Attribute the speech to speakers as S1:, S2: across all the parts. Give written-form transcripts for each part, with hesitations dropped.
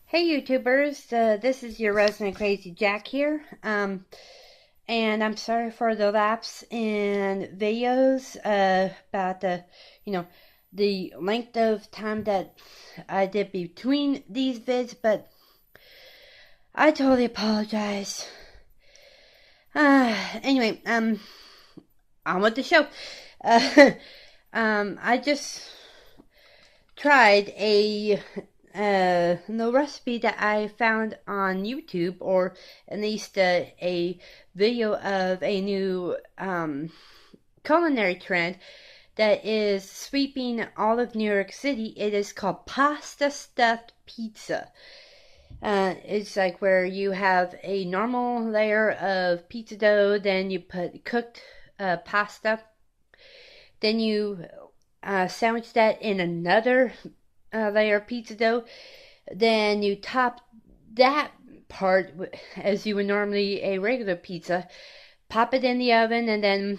S1: Hey YouTubers, this is your resident crazy Jack here. And I'm sorry for the lapse in videos about the length of time that I did between these vids, but I totally apologize. Anyway, on with the show. Uh, I just tried a no recipe that I found on YouTube, or at least a video of a new culinary trend that is sweeping all of New York City. It is called pasta stuffed pizza. It's like where you have a normal layer of pizza dough, then you put cooked pasta, then you sandwich that in another layer of pizza dough. Then you top that part as you would normally a regular pizza, pop it in the oven, and then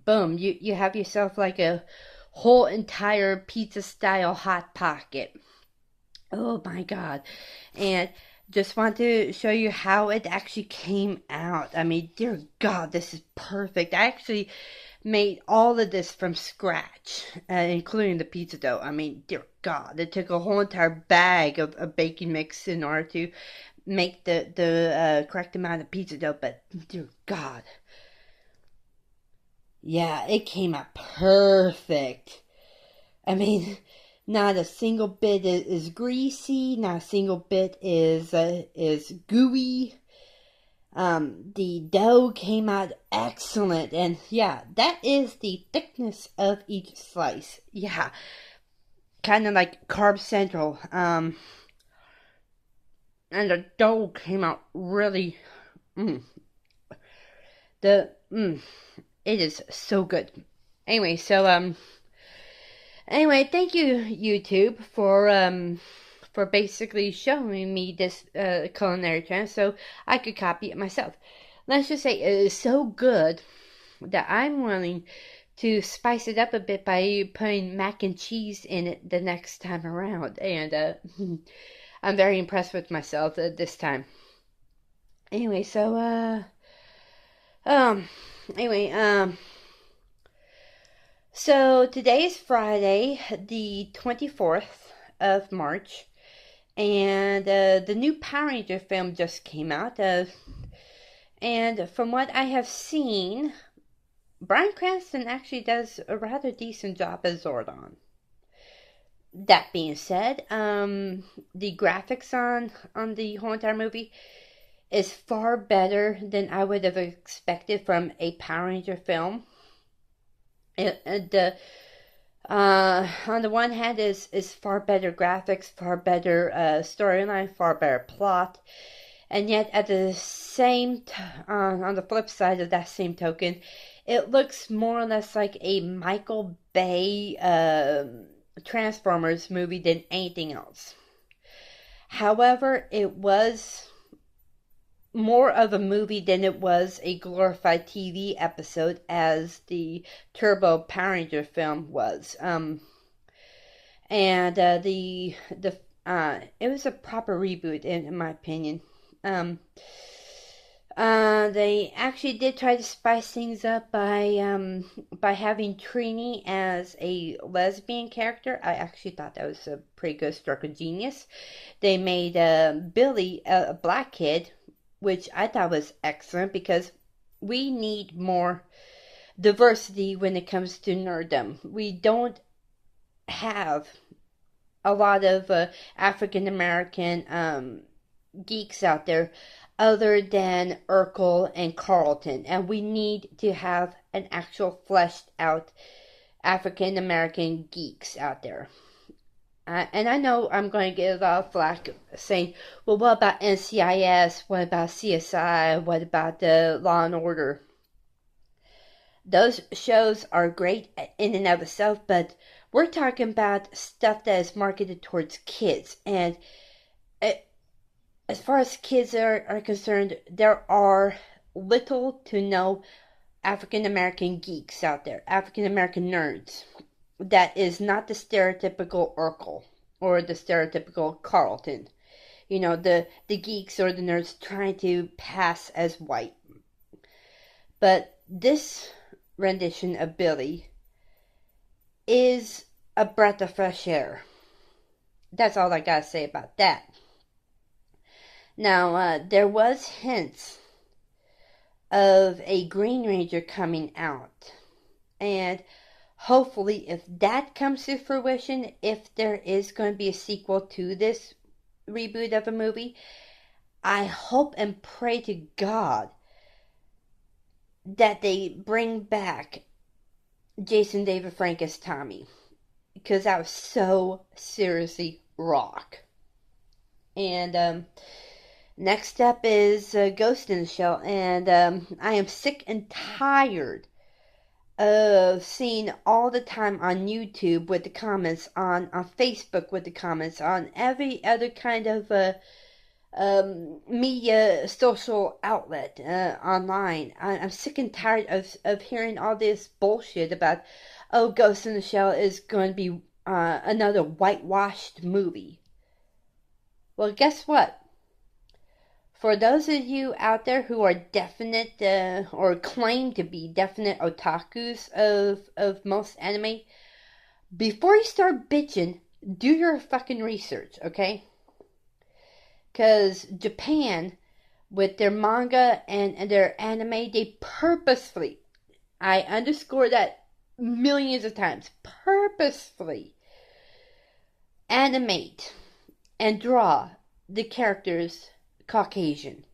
S1: boom, you have yourself like a whole entire pizza style hot pocket. Oh my god. And just want to show you how it actually came out. I mean, dear god, this is perfect. I actually made all of this from scratch, including the pizza dough. I mean, dear God, it took a whole entire bag of baking mix in order to make the correct amount of pizza dough. But dear God, yeah, it came out perfect. I mean, not a single bit is greasy. Not a single bit is gooey. The dough came out excellent, and yeah, that is the thickness of each slice. Yeah, kind of like Carb Central. And the dough came out really. Mm, the it is so good. Anyway, anyway, thank you YouTube for basically showing me this culinary trend so I could copy it myself. Let's just say it is so good that I'm willing to spice it up a bit by putting mac and cheese in it the next time around. And I'm very impressed with myself this time. Anyway, um, anyway, so today is Friday, the 24th of March, and the new Power Ranger film just came out. And from what I have seen, Bryan Cranston actually does a rather decent job as Zordon. That being said, the graphics on the whole entire movie is far better than I would have expected from a Power Ranger film. The on the one hand is far better graphics, far better storyline, far better plot, and yet at the on the flip side of that same token, it looks more or less like a Michael Bay Transformers movie than anything else. However, it was more of a movie than it was a glorified TV episode, as the Turbo Power Ranger film was. And the it was a proper reboot in my opinion. Um, they actually did try to spice things up by having Trini as a lesbian character. I actually thought that was a pretty good stroke of genius. They made Billy a black kid, which I thought was excellent because we need more diversity when it comes to nerddom. We don't have a lot of African American geeks out there other than Urkel and Carlton, and we need to have an actual fleshed out African American geeks out there. And I know I'm going to get a lot of flack saying, well, what about NCIS? What about CSI? What about the Law and Order? Those shows are great in and of itself, but we're talking about stuff that is marketed towards kids. And as far as kids are concerned, there are little to no African American geeks out there, African American nerds. That is not the stereotypical Urkel or the stereotypical Carlton. the geeks or the nerds trying to pass as white. But this rendition of Billy is a breath of fresh air. That's all I gotta say about that. Now, there was hints of a Green Ranger coming out. And hopefully, if that comes to fruition, if there is going to be a sequel to this reboot of a movie, I hope and pray to God that they bring back Jason David Frank as Tommy, because that was so seriously rock. And next up is Ghost in the Shell, and I am sick and tired of seeing all the time on YouTube with the comments, on Facebook with the comments, on every other kind of media, social outlet online. I'm sick and tired of hearing all this bullshit about, oh, Ghost in the Shell is going to be another whitewashed movie. Well, guess what? For those of you out there who are definite or claim to be definite otakus of most anime, before you start bitching, do your fucking research, okay? Because Japan, with their manga and their anime, they purposefully, I underscore that millions of times, purposefully animate and draw the characters Caucasian,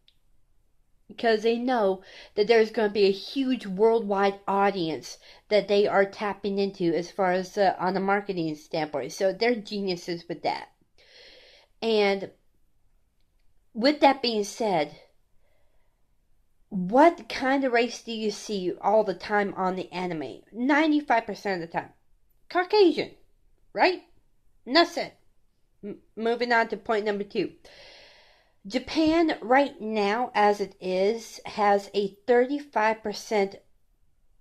S1: because they know that there's going to be a huge worldwide audience that they are tapping into as far as on a marketing standpoint. So they're geniuses with that. And with that being said, what kind of race do you see all the time on the anime? 95% of the time, Caucasian, right? That's it. Moving on to point number 2. Japan right now, as it is, has a 35%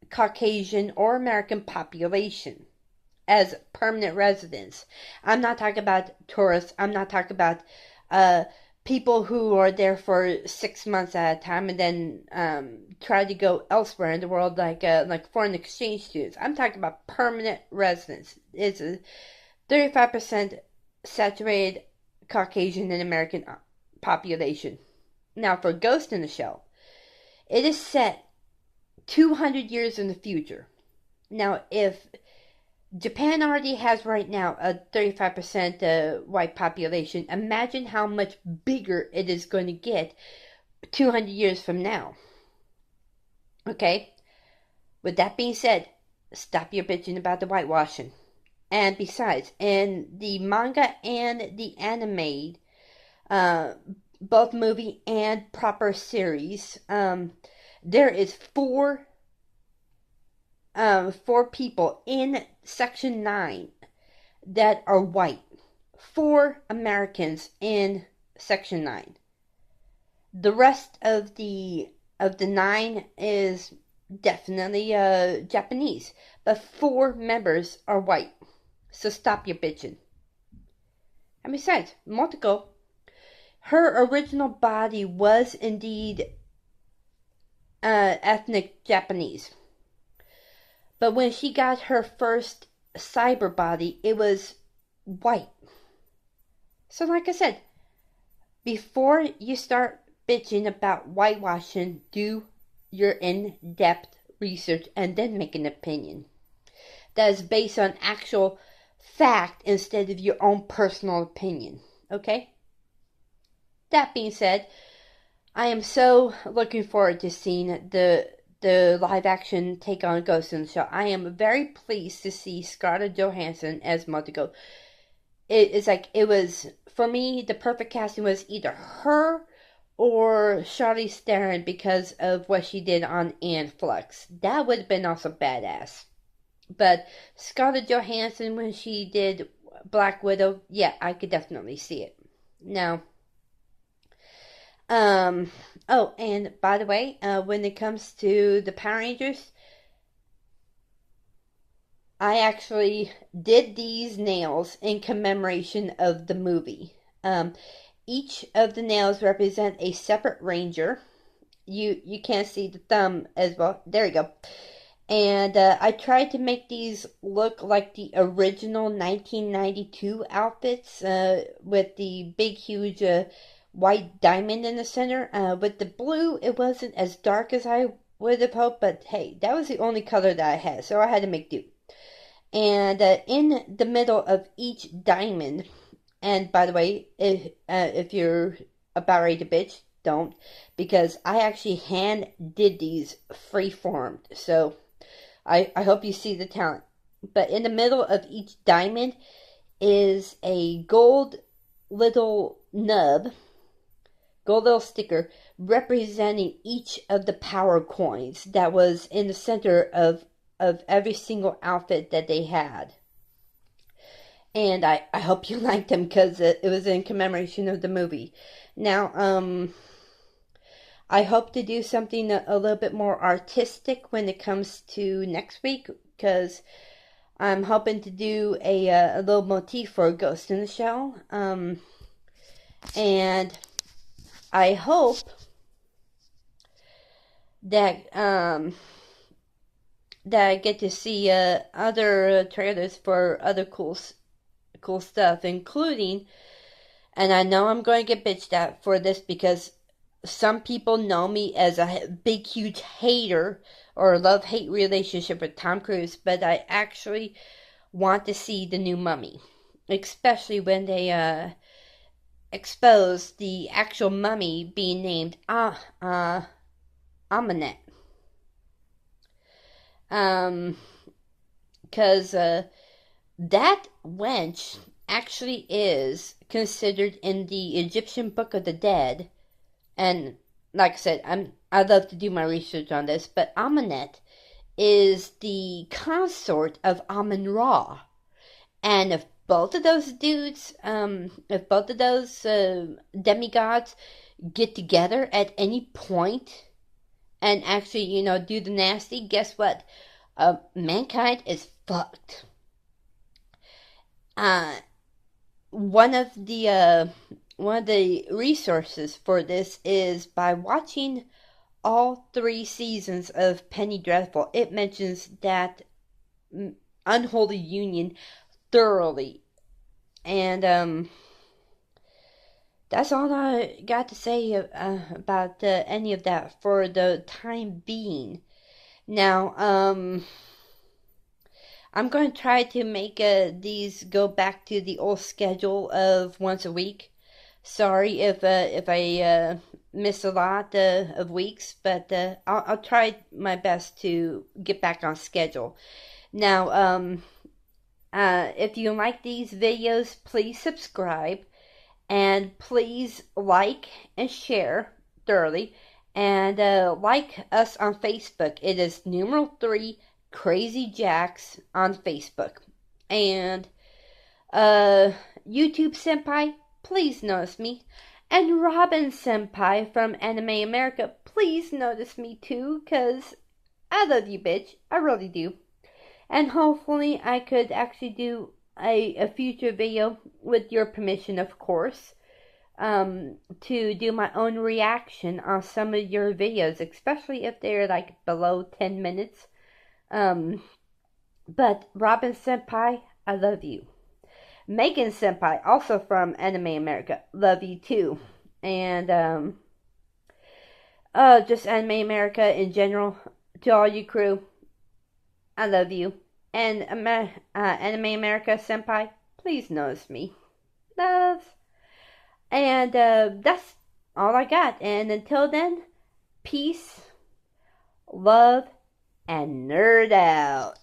S1: Caucasian or American population as permanent residents. I'm not talking about tourists. I'm not talking about people who are there for 6 months at a time and then try to go elsewhere in the world, like foreign exchange students. I'm talking about permanent residents. It's a 35% saturated Caucasian and American population. Now, for Ghost in the Shell, it is set 200 years in the future. Now, if Japan already has right now a 35% white population, imagine how much bigger it is going to get 200 years from now. Okay? With that being said, stop your bitching about the whitewashing. And besides, in the manga and the anime, both movie and proper series, there is four people in Section 9 that are white. 4 Americans in Section 9. The rest of the 9 is definitely Japanese, but 4 members are white. So stop your bitching. And besides, Motoko, her original body was indeed ethnic Japanese. But when she got her first cyber body, it was white. So like I said, before you start bitching about whitewashing, do your in-depth research and then make an opinion that is based on actual fact instead of your own personal opinion. Okay? That being said, I am so looking forward to seeing the live action take on Ghost in the Shell. I am very pleased to see Scarlett Johansson as Motoko. It was, for me, the perfect casting was either her or Charlize Theron because of what she did on Aeon Flux. That would have been also badass. But Scarlett Johansson, when she did Black Widow, yeah, I could definitely see it. Now, oh, and by the way, when it comes to the Power Rangers, I actually did these nails in commemoration of the movie. each of the nails represent a separate ranger. You can't see the thumb as well. There you go. And I tried to make these look like the original 1992 outfits with the big, huge white diamond in the center. With the blue, it wasn't as dark as I would have hoped, but hey, that was the only color that I had, so I had to make do. And in the middle of each diamond, and by the way, if you're about ready to bitch, don't, because I actually hand did these free-formed, so I hope you see the talent. But in the middle of each diamond is a gold little nub, gold little sticker representing each of the power coins that was in the center of every single outfit that they had. And I hope you liked them because it was in commemoration of the movie. Now, I hope to do something a little bit more artistic when it comes to next week because I'm hoping to do a little motif for Ghost in the Shell. And I hope that that I get to see other trailers for other cool stuff, including, and I know I'm going to get bitched at for this because some people know me as a big, huge hater or love-hate relationship with Tom Cruise, but I actually want to see the new Mummy, especially when they expose the actual mummy being named Amenet. Because that wench actually is considered in the Egyptian Book of the Dead, and like I said, I love to do my research on this, but Amenet is the consort of Amun-Ra, and if both of those dudes, if both of those demigods get together at any point and actually, do the nasty, guess what? Mankind is fucked. One of the resources for this is by watching all 3 seasons of Penny Dreadful. It mentions that unholy union thoroughly, and that's all I got to say about any of that for the time being. Now, I'm going to try to make these go back to the old schedule of once a week. Sorry if I miss a lot of weeks, but I'll try my best to get back on schedule. Now, if you like these videos, please subscribe. And please like and share thoroughly. And like us on Facebook. It is numeral 3 Crazy Jacks on Facebook. And YouTube Senpai, please notice me. And Robin Senpai from Anime America, please notice me too. Because I love you, bitch. I really do. And hopefully I could actually do a future video, with your permission of course, to do my own reaction on some of your videos, especially if they're like below 10 minutes. But Robin Senpai, I love you. Megan Senpai, also from Anime America, love you too. And just Anime America in general, to all you crew, I love you. And Anime America Senpai, please notice me. Loves. And that's all I got. And until then, peace, love, and nerd out.